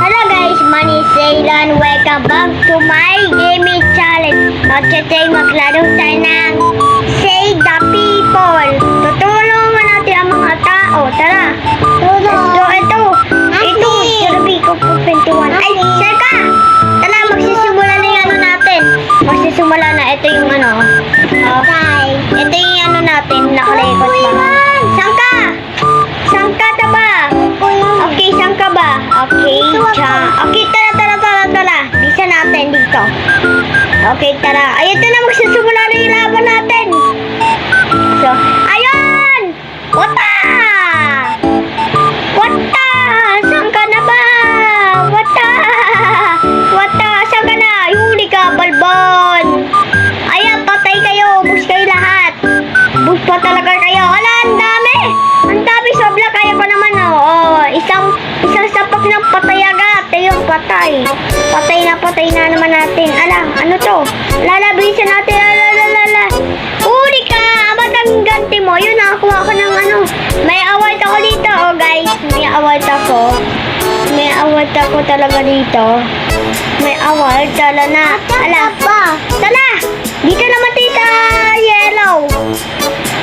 Hello guys, Manny Ceylan. Welcome back to my gaming challenge. At today maglaro tayo ng Save the People. Tutulungan natin ang mga tao. Tara. Ito. Sabi ko po 21. Ay, saka! Tara, magsisimula na yung ano natin. Magsisimula na. Ito yung ano. Okay. Ito yung ano natin. Nakalikot pa. Sangka! Sangka ta ba? Okay, sangka ba? Okay, okay, tara. Bisa natin dito. Okay, tara. Ayun na, magsisimula na yung laban natin. So, ayun! Wata! Sangka na ba? Wata! Sangka na! Huli ka, balbon! Ayan, patay kayo. Ubus kayo lahat. Ubus pa talaga kayo. Ala, ang dami! Ang dami, sobra kayo pa naman, oh. Isang sapak ng patay agad. Ayun, patay. Patay na naman natin. Ala, ano to? Lalabisan natin. Ala. Huli ka! Amat ang ganti mo. Yun, nakakuha ko ng ano. May award ako dito, oh guys. May award ako talaga dito. May award. Tala na. Ala. Tala! Dito naman tita. Yellow.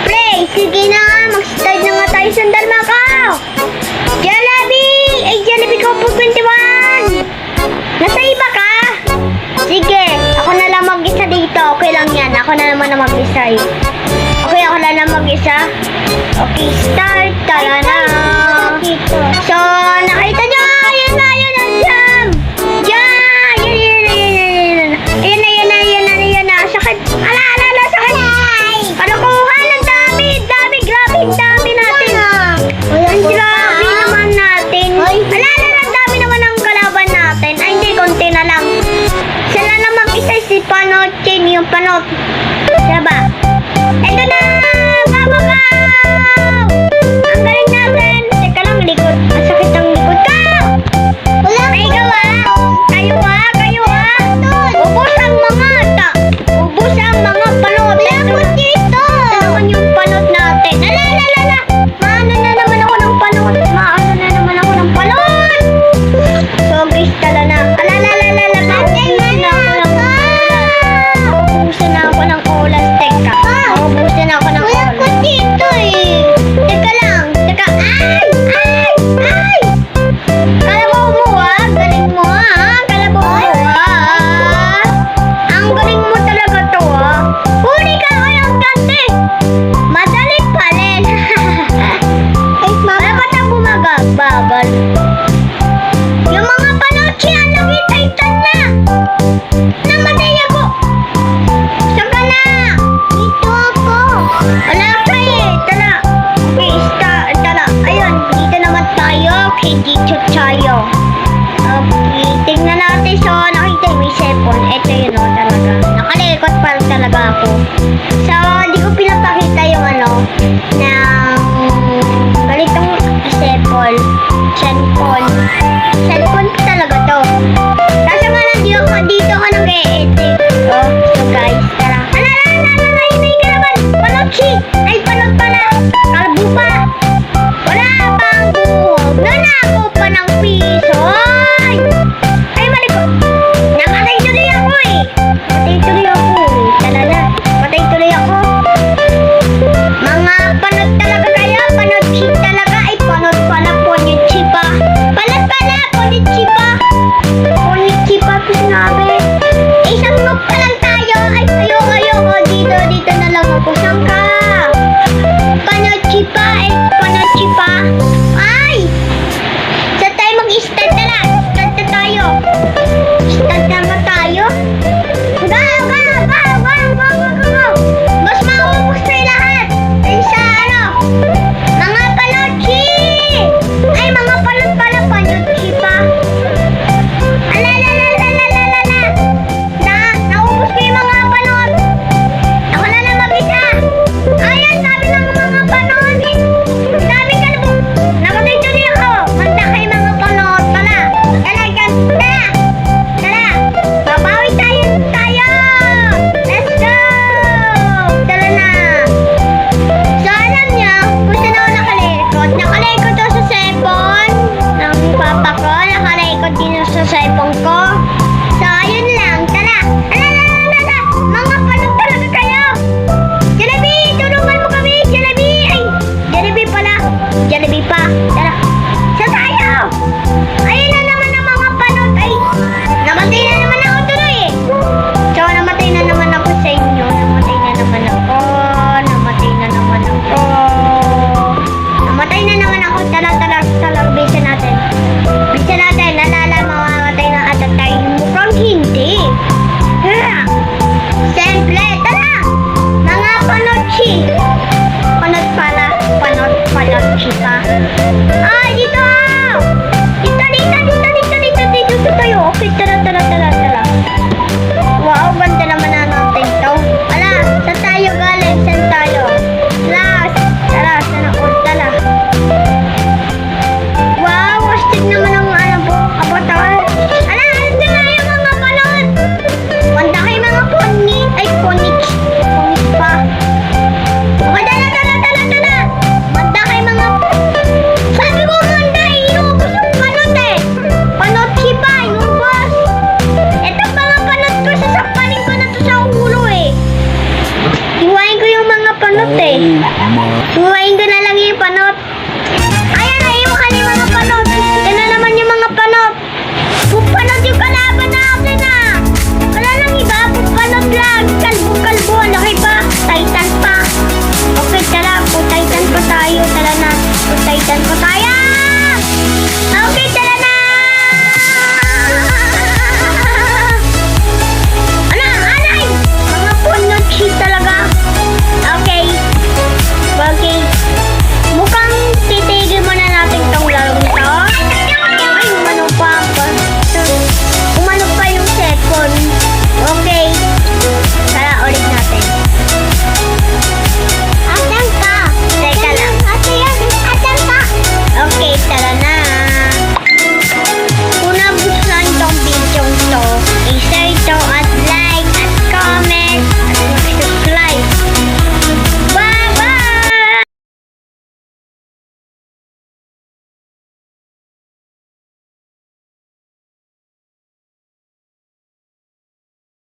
Play. Sige na. Mag-start na nga tayo. Sandal Macau. Jollibee. Ay, Jollibee ko po 21. Nasa iba ka? Sige. Ako na lang mag-isa dito. Okay lang yan. Ako na naman na mag-isa eh. Okay, ako na lang mag-isa. Okay, start. Tala na. So, nakita nyo. Ayan na. Ayan na. Sakit. Ala. Sakit. Kalokohan. Ang dami. Grabe. Ang dami natin. Ang grabe naman natin. Ala. Ang dami naman ang kalaban natin. Ay, hindi. Konti na lang. Sila na mag-isa si Panochin. Yung Panot. Diba? Ito na. Ang galing natin. Teka lang, likod. Ang sakit ang likod ka. May gawa. Kayo ah. Ubus ang mga panot. Ito naman yung panot natin. Ala. Maano na naman ako ng panot. So guys, tala na. Ala. Ubusan na ako ng olas. Teka. Ubusan na ako ng olas. Teka lang. Ay! Kalabaw mo ah. Galing mo ah. Ang galing mo talaga to ah. Huli ka kayo, gante. Madali palin. Dapat ang bumagababal. Yung mga panotsi, anong itay-tan na. Namatay ako. Saka na. Dito ako. Wala ka eh. Tala. Okay, tala. Ayun, dito naman tayo. Okay, dito tayo. Okay, tingnan natin. So, nakita yung may cellphone. Ito yun o talaga. Nakalikot pa talaga ako. So, di ko pinapakita yung ano, ng ganitong cellphone. Cellphone ko talaga to. Kaso nga lang, dito ka nag-e-edit. So guys, tara. Ala, yun yung kalaban. Panotsi. Ay, panot pala. Kalbo pa. Wala pang buhog. Nanako pa ng piso. Ay, malikot. Namatay tuloy ako eh. Tala na. Patay tuloy ako. Mga panot talaga kayo. Panotsi talaga. Ay, panot pala. Ponitsi pa. Ponitsi pa. Ko sinabi. Isang noob pa lang tayo. zombie pa. Tara. Sa tayo! Ayun na naman ang mga panot. Ay, namatay na naman ako tuloy eh. So, namatay na naman ako sa inyo. Namatay na naman ako. Namatay na naman ako. Namatay na naman ako. Tara. Bisa natin. Bisa natin. Nalala, mamamatay na ata tayo. Mukhang hindi. Yeah. Simple. Tara! Mga panotchi. Panot pala. Panotchi pa. Ay,